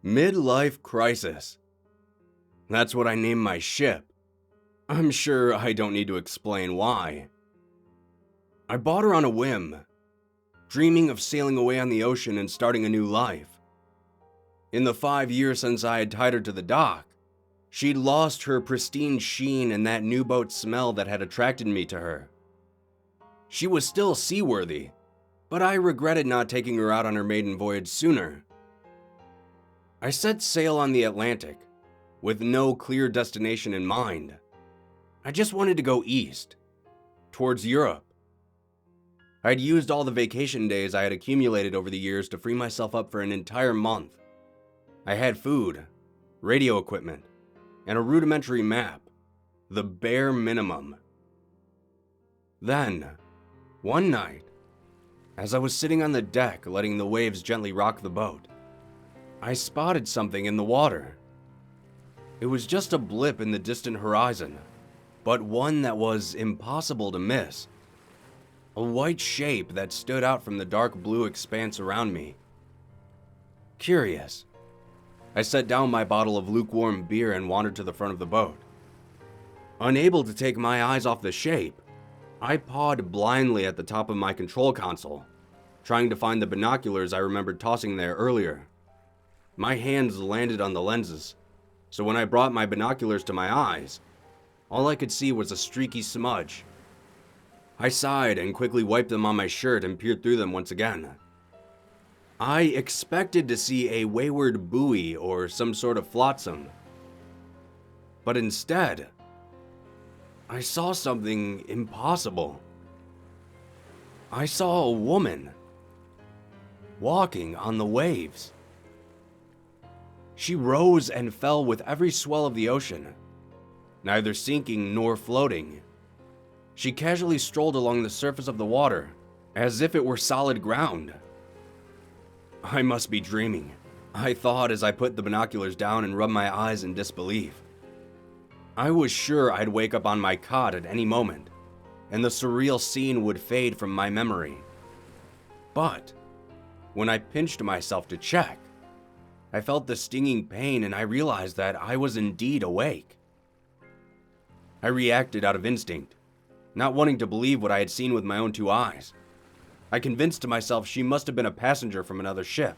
Midlife crisis. That's what I named my ship. I'm sure I don't need to explain why. I bought her on a whim, dreaming of sailing away on the ocean and starting a new life. In the 5 years since I had tied her to the dock, she'd lost her pristine sheen and that new boat smell that had attracted me to her. She was still seaworthy, but I regretted not taking her out on her maiden voyage sooner. I set sail on the Atlantic, with no clear destination in mind. I just wanted to go east, towards Europe. I'd used all the vacation days I had accumulated over the years to free myself up for an entire month. I had food, radio equipment, and a rudimentary map, the bare minimum. Then, one night, as I was sitting on the deck letting the waves gently rock the boat, I spotted something in the water. It was just a blip in the distant horizon, but one that was impossible to miss. A white shape that stood out from the dark blue expanse around me. Curious, I set down my bottle of lukewarm beer and wandered to the front of the boat. Unable to take my eyes off the shape, I pawed blindly at the top of my control console, trying to find the binoculars I remembered tossing there earlier. My hands landed on the lenses, so when I brought my binoculars to my eyes, all I could see was a streaky smudge. I sighed and quickly wiped them on my shirt and peered through them once again. I expected to see a wayward buoy or some sort of flotsam, but instead, I saw something impossible. I saw a woman walking on the waves. She rose and fell with every swell of the ocean, neither sinking nor floating. She casually strolled along the surface of the water, as if it were solid ground. I must be dreaming, I thought as I put the binoculars down and rubbed my eyes in disbelief. I was sure I'd wake up on my cot at any moment, and the surreal scene would fade from my memory. But when I pinched myself to check, I felt the stinging pain and I realized that I was indeed awake. I reacted out of instinct, not wanting to believe what I had seen with my own two eyes. I convinced myself she must have been a passenger from another ship,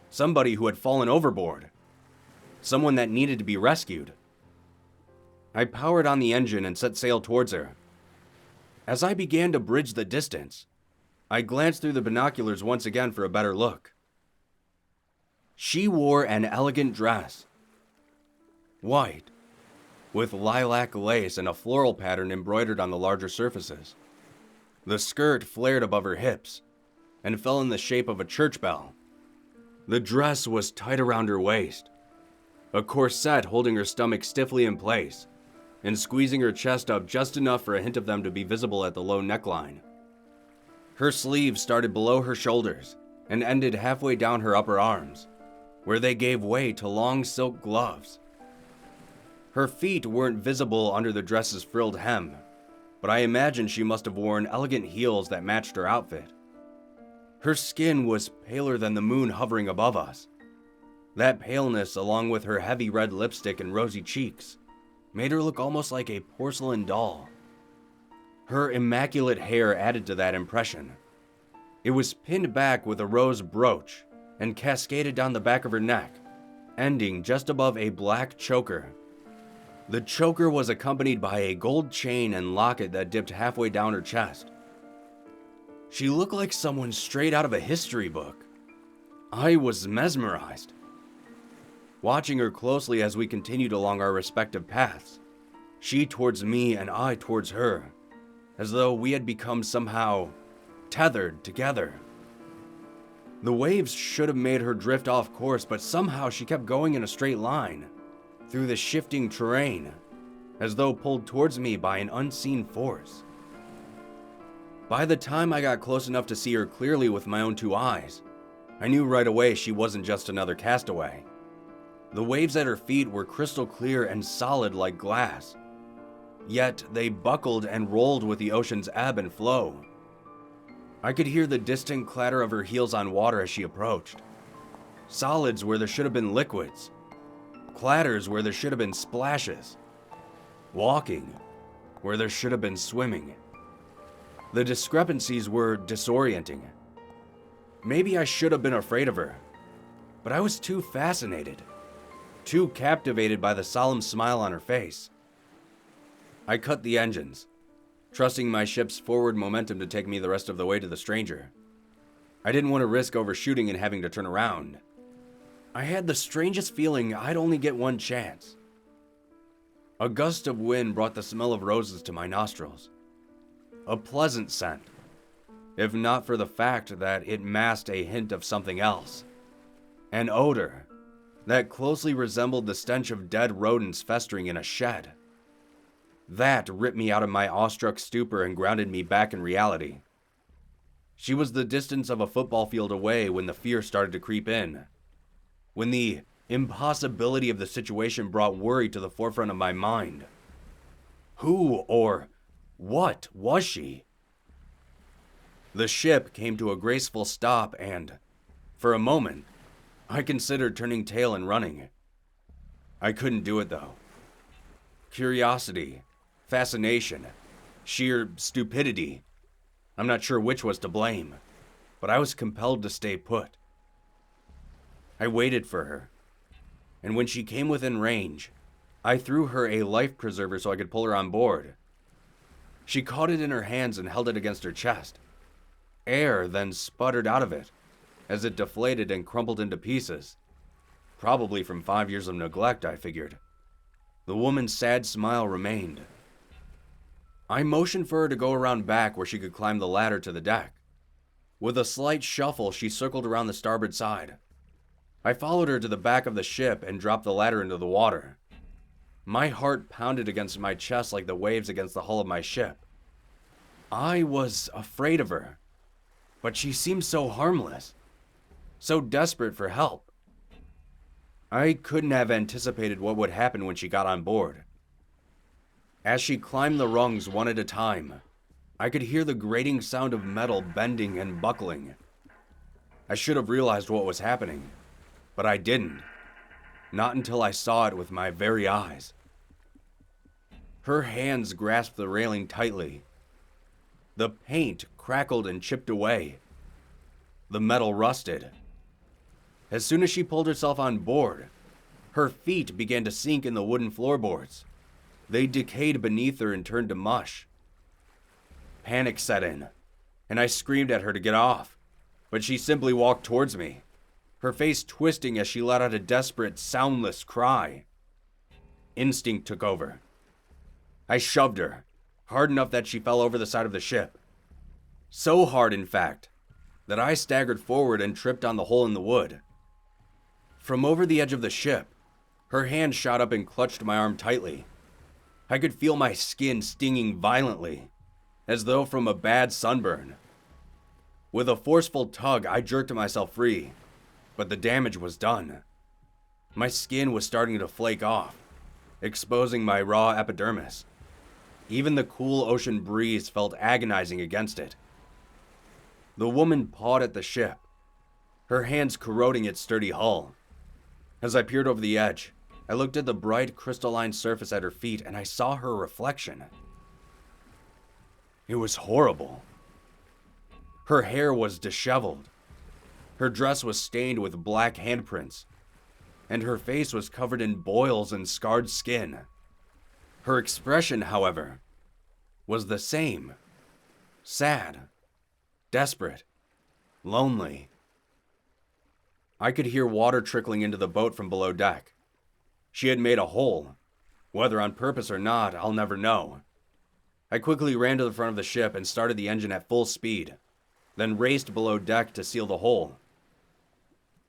somebody who had fallen overboard, someone that needed to be rescued. I powered on the engine and set sail towards her. As I began to bridge the distance, I glanced through the binoculars once again for a better look. She wore an elegant dress, white, with lilac lace and a floral pattern embroidered on the larger surfaces. The skirt flared above her hips and fell in the shape of a church bell. The dress was tight around her waist, a corset holding her stomach stiffly in place and squeezing her chest up just enough for a hint of them to be visible at the low neckline. Her sleeves started below her shoulders and ended halfway down her upper arms, where they gave way to long silk gloves. Her feet weren't visible under the dress's frilled hem, but I imagine she must have worn elegant heels that matched her outfit. Her skin was paler than the moon hovering above us. That paleness, along with her heavy red lipstick and rosy cheeks, made her look almost like a porcelain doll. Her immaculate hair added to that impression. It was pinned back with a rose brooch and cascaded down the back of her neck, ending just above a black choker. The choker was accompanied by a gold chain and locket that dipped halfway down her chest. She looked like someone straight out of a history book. I was mesmerized. Watching her closely as we continued along our respective paths, she towards me and I towards her, as though we had become somehow tethered together. The waves should have made her drift off course, but somehow she kept going in a straight line, through the shifting terrain, as though pulled towards me by an unseen force. By the time I got close enough to see her clearly with my own two eyes, I knew right away she wasn't just another castaway. The waves at her feet were crystal clear and solid like glass, yet they buckled and rolled with the ocean's ebb and flow. I could hear the distant clatter of her heels on water as she approached. solids where there should have been liquids, clatters where there should have been splashes, walking where there should have been swimming. The discrepancies were disorienting. Maybe I should have been afraid of her, but I was too fascinated, too captivated by the solemn smile on her face. I cut the engines, trusting my ship's forward momentum to take me the rest of the way to the stranger. I didn't want to risk overshooting and having to turn around. I had the strangest feeling I'd only get one chance. A gust of wind brought the smell of roses to my nostrils. A pleasant scent, if not for the fact that it masked a hint of something else. An odor that closely resembled the stench of dead rodents festering in a shed. That ripped me out of my awestruck stupor and grounded me back in reality. She was the distance of a football field away when the fear started to creep in. When the impossibility of the situation brought worry to the forefront of my mind. Who or what was she? The ship came to a graceful stop and, for a moment, I considered turning tail and running. I couldn't do it though. Curiosity, fascination, sheer stupidity. I'm not sure which was to blame, but I was compelled to stay put. I waited for her, and when she came within range, I threw her a life preserver so I could pull her on board. She caught it in her hands and held it against her chest. Air then sputtered out of it as it deflated and crumpled into pieces. Probably from 5 years of neglect, I figured. The woman's sad smile remained. I motioned for her to go around back where she could climb the ladder to the deck. With a slight shuffle, she circled around the starboard side. I followed her to the back of the ship and dropped the ladder into the water. My heart pounded against my chest like the waves against the hull of my ship. I was afraid of her, but she seemed so harmless, so desperate for help. I couldn't have anticipated what would happen when she got on board. As she climbed the rungs one at a time, I could hear the grating sound of metal bending and buckling. I should have realized what was happening, but I didn't. Not until I saw it with my very eyes. Her hands grasped the railing tightly. The paint crackled and chipped away. The metal rusted. As soon as she pulled herself on board, her feet began to sink in the wooden floorboards. They decayed beneath her and turned to mush. Panic set in, and I screamed at her to get off, but she simply walked towards me, her face twisting as she let out a desperate, soundless cry. Instinct took over. I shoved her, hard enough that she fell over the side of the ship. So hard, in fact, that I staggered forward and tripped on the hole in the wood. From over the edge of the ship, her hand shot up and clutched my arm tightly. I could feel my skin stinging violently, as though from a bad sunburn. With a forceful tug, I jerked myself free, but the damage was done. My skin was starting to flake off, exposing my raw epidermis. Even the cool ocean breeze felt agonizing against it. The woman pawed at the ship, her hands corroding its sturdy hull. As I peered over the edge, I looked at the bright crystalline surface at her feet and I saw her reflection. It was horrible. Her hair was disheveled. Her dress was stained with black handprints, and her face was covered in boils and scarred skin. Her expression, however, was the same. Sad, desperate, lonely. I could hear water trickling into the boat from below deck. She had made a hole. Whether on purpose or not, I'll never know. I quickly ran to the front of the ship and started the engine at full speed, then raced below deck to seal the hole.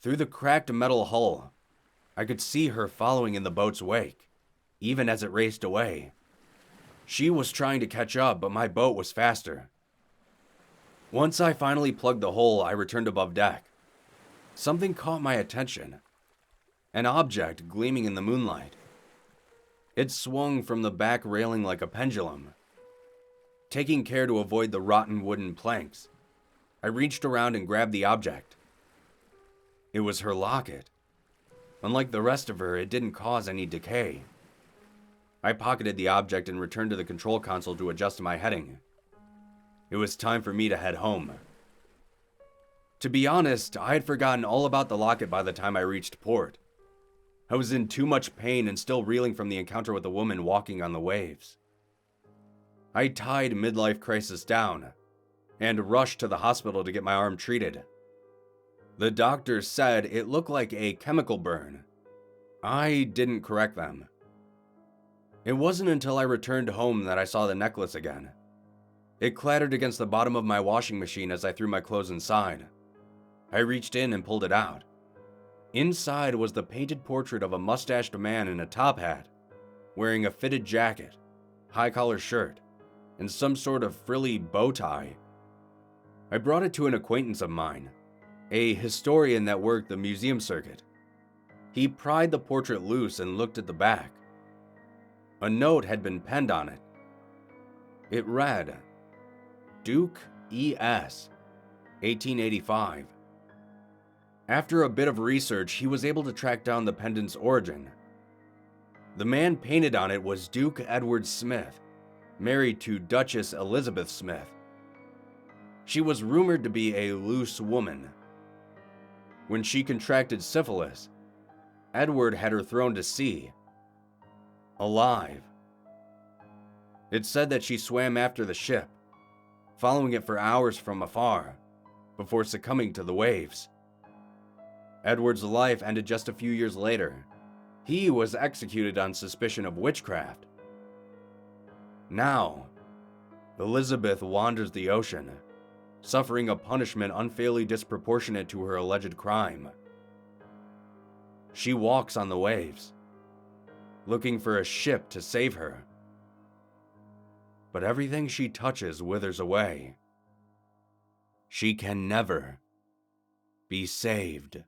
Through the cracked metal hull, I could see her following in the boat's wake, even as it raced away. She was trying to catch up, but my boat was faster. Once I finally plugged the hole, I returned above deck. Something caught my attention. An object gleaming in the moonlight. It swung from the back railing like a pendulum. Taking care to avoid the rotten wooden planks, I reached around and grabbed the object. It was her locket. Unlike the rest of her, it didn't cause any decay. I pocketed the object and returned to the control console to adjust my heading. It was time for me to head home. To be honest, I had forgotten all about the locket by the time I reached port. I was in too much pain and still reeling from the encounter with the woman walking on the waves. I tied midlife crisis down and rushed to the hospital to get my arm treated. The doctor said it looked like a chemical burn. I didn't correct them. It wasn't until I returned home that I saw the necklace again. It clattered against the bottom of my washing machine as I threw my clothes inside. I reached in and pulled it out. Inside was the painted portrait of a mustached man in a top hat, wearing a fitted jacket, high-collar shirt, and some sort of frilly bow tie. I brought it to an acquaintance of mine, a historian that worked the museum circuit. He pried the portrait loose and looked at the back. A note had been penned on it. It read, Duke E.S., 1885. After a bit of research, he was able to track down the pendant's origin. The man painted on it was Duke Edward Smith, married to Duchess Elizabeth Smith. She was rumored to be a loose woman. When she contracted syphilis, Edward had her thrown to sea, alive. It said that she swam after the ship, following it for hours from afar, before succumbing to the waves. Edward's life ended just a few years later. He was executed on suspicion of witchcraft. Now, Elizabeth wanders the ocean, suffering a punishment unfairly disproportionate to her alleged crime. She walks on the waves, looking for a ship to save her. But everything she touches withers away. She can never be saved.